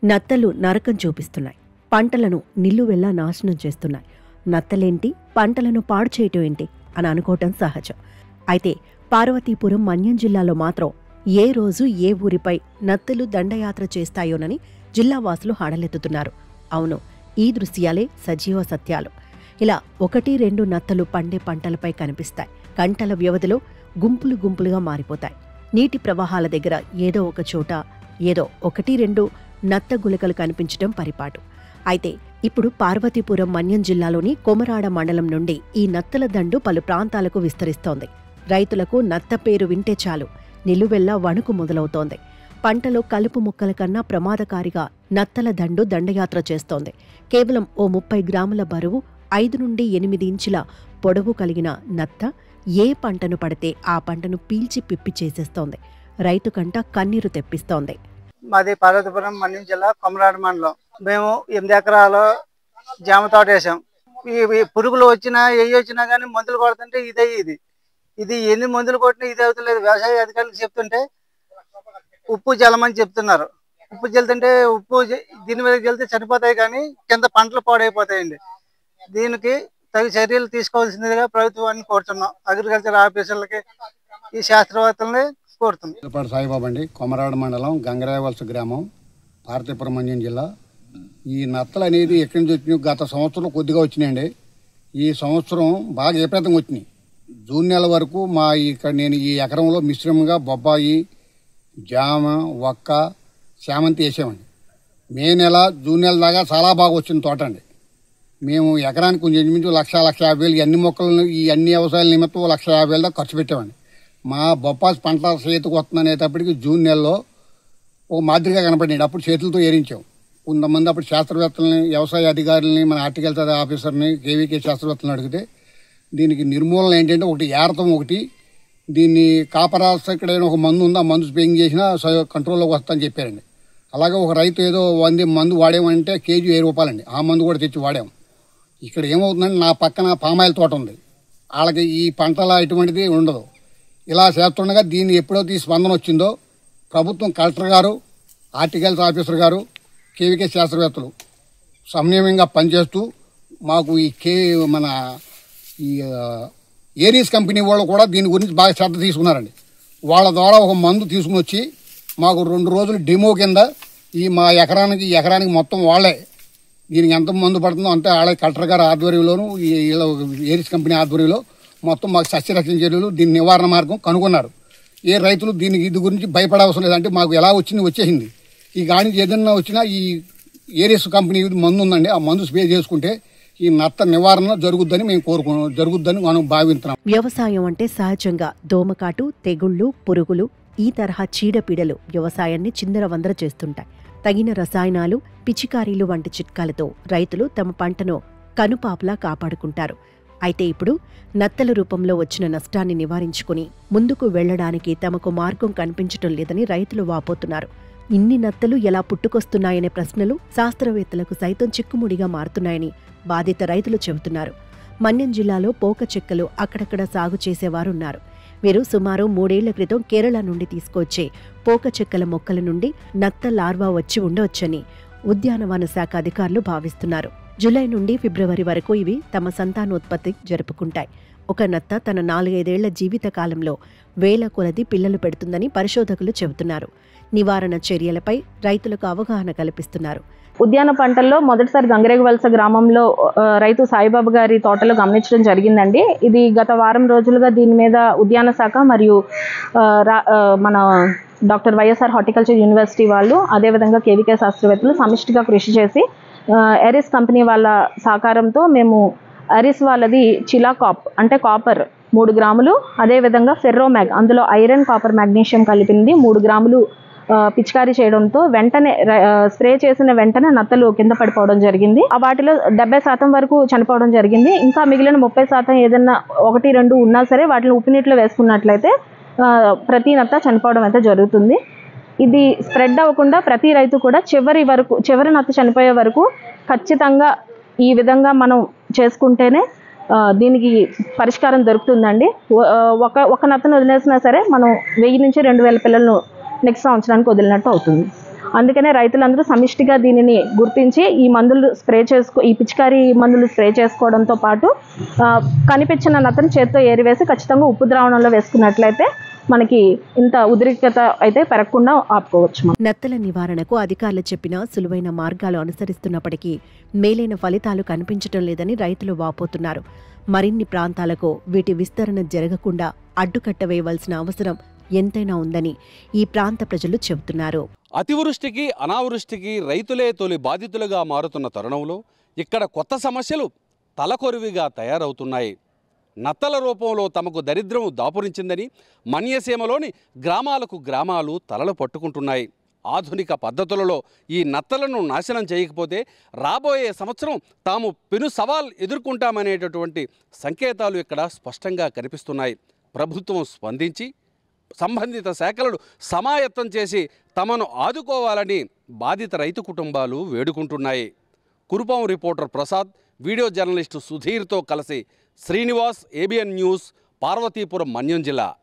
నత్తలు నరకం చూపిస్తున్నాయి. పంటలను నిలువెల్లా నాశనం చేస్తున్నాయి. నత్తలేంటి, పంటలను పాడు చేయటం ఏంటి అని అనుకోవటం సహజం. అయితే పార్వతీపురం మన్యం జిల్లాలో మాత్రం ఏ రోజు ఏ ఊరిపై నత్తలు దండయాత్ర చేస్తాయోనని జిల్లావాసులు హడలెత్తుతున్నారు. అవును, ఈ దృశ్యాలే సజీవ సత్యాలు. ఇలా 1-2 నత్తలు పండే పంటలపై కనిపిస్తాయి. గంటల వ్యవధిలో గుంపులు గుంపులుగా మారిపోతాయి. నీటి ప్రవాహాల దగ్గర ఏదో ఒక చోట ఏదో 1-2 నత్త గుళికలు కనిపించడం పరిపాటు. అయితే ఇప్పుడు పార్వతీపురం మన్యం జిల్లాలోని కొమరాడ మండలం నుండి ఈ నత్తల దండు పలు ప్రాంతాలకు విస్తరిస్తోంది. రైతులకు నత్త పేరు వింటే చాలు నిలువెల్లా వణుకు మొదలవుతోంది. పంటలో కలుపు మొక్కల కన్నా ప్రమాదకారిగా నత్తల దండు దండయాత్ర చేస్తోంది. కేవలం ఓ 30 గ్రాముల బరువు, 5 నుండి 8 ఇంచుల పొడవు కలిగిన నత్త ఏ పంటను పడితే ఆ పంటను పీల్చి పిప్పి చేసేస్తోంది. రైతు కంట కన్నీరు తెప్పిస్తోంది. మాది పార్వతీపురం మన్యం జిల్లా కొమరాడ మండలం. మేము 8 ఎకరాలు జామ తోట వేసాం. ఈ పురుగులు వచ్చినా ఏ వచ్చినా కానీ మందులు కొడుతుంటే ఇది ఎన్ని మందులు కొట్టినా ఇది అవుతలేదు. వ్యవసాయ అధికారులకు చెప్తుంటే ఉప్పు జలమని చెప్తున్నారు. ఉప్పు జల్లుతుంటే దీని మీద జల్లితే చనిపోతాయి కానీ కింద పంటలు పాడైపోతాయండి. దీనికి తగు చర్యలు తీసుకోవాల్సిందిగా ప్రభుత్వాన్ని కోరుతున్నాం. అగ్రికల్చర్ ఆఫీసర్లకి ఈ శాస్త్రవేత్తలని కోరుతున్నాం. సాయిబాబు అండి, కొమరాడ మండలం గంగరాయవలస గ్రామం, పార్వతీపురం మన్యం జిల్లా. ఈ నత్తలు అనేది ఎక్కడి నుంచి వచ్చినాయి? గత సంవత్సరం కొద్దిగా వచ్చినాయండి. ఈ సంవత్సరం బాగా విపరీతంగా వచ్చినాయి. జూన్ నెల వరకు నేను ఈ ఎకరంలో మిశ్రమంగా బొబ్బాయి, జామ, వక్క, చామంతి వేసామండి. మే నెల, జూన్ నెల దాకా చాలా బాగా వచ్చిన తోట అండి. మేము ఎకరానికి కొంచెం ఇంచుమించు 1,50,000 అన్ని మొక్కలను ఈ అన్ని వ్యవసాయాల నిమిత్తం 1,50,000 దాకా ఖర్చు పెట్టామండి. మా బొప్పాసి పంట చేతికి వస్తుందనేటప్పటికి జూన్ నెలలో ఒక మాదిరిగా కనపడింది. అప్పుడు చేతులతో ఏరించాం. కొంతమంది అప్పుడు శాస్త్రవేత్తలని, వ్యవసాయ అధికారులని, మన హార్టికల్చర్ ఆఫీసర్ని, కేవీకే శాస్త్రవేత్తలను అడిగితే దీనికి నిర్మూలన ఏంటంటే ఒకటి ఏరతం, ఒకటి దీన్ని కాపరాసైక్లైన్ ఒక మందు ఉంది, ఆ మందు స్ప్రేయింగ్ చేసినా కంట్రోల్లోకి వస్తుందని చెప్పారండి. అలాగే ఒక రైతు ఏదో 100 మందు వాడామంటే కేజీ 1000 రూపాయలండి. ఆ మందు కూడా తెచ్చి వాడాము. ఇక్కడ ఏమవుతుందంటే నా పక్కన పామాయిల్ తోట ఉంది. వాళ్ళకి ఈ పంటల ఎటువంటిది ఉండదు. ఇలా చేస్తుండగా దీన్ని ఎప్పుడైతే ఈ స్పందన వచ్చిందో ప్రభుత్వం, కలెక్టర్ గారు, హార్టికల్చర్ ఆఫీసర్ గారు, కేవీకే శాస్త్రవేత్తలు సమన్వయంగా పనిచేస్తూ మాకు మన ఏరీస్ కంపెనీ వాళ్ళు కూడా దీని గురించి బాగా శ్రద్ధ తీసుకున్నారండి. వాళ్ళ ద్వారా ఒక మందు తీసుకుని వచ్చి మాకు 2 రోజులు డెమో కింద మా ఎకరానికి మొత్తం వాళ్ళే దీనికి ఎంత మందు పడుతుందో అంతే వాళ్ళే కలెక్టర్ గారి ఆధ్వర్యంలోను ఏరీస్ కంపెనీ ఆధ్వర్యంలో మొత్తం మాకు సస్యరక్షణ చర్యలు, దీని నివారణ మార్గం కనుగొన్నారు. ఏ రైతులు ఇది గురించి భయపడవలసిన లేదంటే మాకు ఎలా వచ్చేసింది. ఈ గానికి ఏదన్నా వచ్చినా ఈ ఏరీస్ కంపెనీ మందు ఉందండి, ఆ మందు స్ప్రే చేసుకుంటే ఈ నత్త నివారణ జరుగుద్దని మనం భావిస్తున్నాం. వ్యవసాయం అంటే సహజంగా దోమకాటు, తెగుళ్లు, పురుగులు, ఈ తరహా చీడపీడలు వ్యవసాయాన్ని చిందరవందర చేస్తుంటాయి. తగిన రసాయనాలు, పిచికారీలు వంటి చిట్కాలతో రైతులు తమ పంటను కనుపాపలా కాపాడుకుంటారు. అయితే ఇప్పుడు నత్తల రూపంలో వచ్చిన నష్టాన్ని నివారించుకుని ముందుకు వెళ్లడానికి తమకు మార్గం కనిపించటం లేదని రైతులు వాపోతున్నారు. ఇన్ని నత్తలు ఎలా పుట్టుకొస్తున్నాయనే ప్రశ్నలు శాస్త్రవేత్తలకు సైతం చిక్కుముడిగా మారుతున్నాయని బాధిత రైతులు చెబుతున్నారు. మన్యం జిల్లాలో పోక చెక్కలు అక్కడక్కడ సాగు చేసేవారున్నారు. వీరు సుమారు 3 ఏళ్ల క్రితం కేరళ నుండి తీసుకొచ్చే పోక చెక్కల మొక్కల నుండి నత్త లార్వా వచ్చి ఉండవచ్చని ఉద్యానవన శాఖ అధికారులు భావిస్తున్నారు. జూలై నుండి ఫిబ్రవరి వరకు ఇవి తమ సంతానోత్పత్తి జరుపుకుంటాయి. ఒక నత్త తన 4-5 ఏళ్ల జీవిత కాలంలో వేల కొలది పిల్లలు పెడుతుందని పరిశోధకులు చెబుతున్నారు. నివారణ చర్యలపై రైతులకు అవగాహన కల్పిస్తున్నారు. ఉద్యాన పంటల్లో మొదటిసారి గంగరేగవలస గ్రామంలో రైతు సాయిబాబు గారి తోటలో గమనించడం జరిగిందండి. ఇది గత వారం రోజులుగా దీని మీద ఉద్యాన శాఖ మరియు మన డాక్టర్ వైఎస్ఆర్ హార్టికల్చర్ యూనివర్సిటీ వాళ్ళు, అదేవిధంగా కేవీకే శాస్త్రవేత్తలు సమిష్టిగా కృషి చేసి ఎరిస్ కంపెనీ వాళ్ళ సహకారంతో మేము ఎరిస్ వాళ్ళది చిలాకాప్ అంటే కాపర్ 3 గ్రాములు, అదేవిధంగా ఫెర్రోమ్యాగ్ అందులో ఐరన్, కాపర్, మాగ్నీషియం కలిపింది 3 గ్రాములు పిచికారీ చేయడంతో వెంటనే స్ప్రే చేసిన వెంటనే నత్తలు కింద పడిపోవడం జరిగింది. వాటిలో 70% వరకు చనిపోవడం జరిగింది. ఇంకా మిగిలిన 30% ఏదన్నా 1-2 ఉన్నా సరే వాటిని ఉప్పు నీటిలో వేసుకున్నట్లయితే ప్రతి నత్త చనిపోవడం అయితే జరుగుతుంది. ఇది స్ప్రెడ్ అవ్వకుండా ప్రతి రైతు కూడా చివరి నత్త చనిపోయే వరకు ఖచ్చితంగా ఈ విధంగా మనం చేసుకుంటేనే దీనికి పరిష్కారం దొరుకుతుందండి. ఒక నత్తను వదిలేసినా సరే మనం 1000 నుంచి 2000 పిల్లలను నెక్స్ట్ సంవత్సరానికి వదిలినట్టు అవుతుంది. అందుకనే రైతులందరూ సమిష్టిగా దీనిని గుర్తించి ఈ పిచికారీ మందులు స్ప్రే చేసుకోవడంతో పాటు కనిపించిన నత్తను చేత్తో ఏరివేసి ఖచ్చితంగా ఉప్పు ద్రావణంలో వేసుకున్నట్లయితే మనకి ఇంత ఉద్రిక్తత అయితే పెరగకుండా ఆపుకోవచ్చు. నత్తల నివారణకు అధికారులు చెప్పిన సులువైన మార్గాలు అనుసరిస్తున్నప్పటికీ మేలైన ఫలితాలు కనిపించడం లేదని రైతులు వాపోతున్నారు. మరిన్ని ప్రాంతాలకు వీటి విస్తరణ జరగకుండా అడ్డుకట్ట వేయవలసిన అవసరం ఎంతైనా ఉందని ఈ ప్రాంత ప్రజలు చెబుతున్నారు. అతివృష్టికి అనావృష్టికి రైతులే తొలి బాధితులుగా మారుతున్న తరుణంలో ఇక్కడ కొత్త సమస్యలు తలకొరివిగా తయారవుతున్నాయి. నత్తల రూపంలో తమకు దరిద్రం దాపురించిందని మన్యసీమలోని గ్రామాలు తలలు పట్టుకుంటున్నాయి. ఆధునిక పద్ధతులలో ఈ నత్తలను నాశనం చేయకపోతే రాబోయే సంవత్సరం తాము పెను సవాల్ ఎదుర్కొంటామనేటటువంటి సంకేతాలు ఇక్కడ స్పష్టంగా కనిపిస్తున్నాయి. ప్రభుత్వం స్పందించి సంబంధిత శాఖలను సమాయత్తం చేసి తమను ఆదుకోవాలని బాధిత రైతు కుటుంబాలు వేడుకుంటున్నాయి. Kurupam reporter Prasad, video journalist సుధీర్తో కలిసి శ్రీనివాస్, ABN న్యూస్, పార్వతీపురం, మన్యం జిల్లా.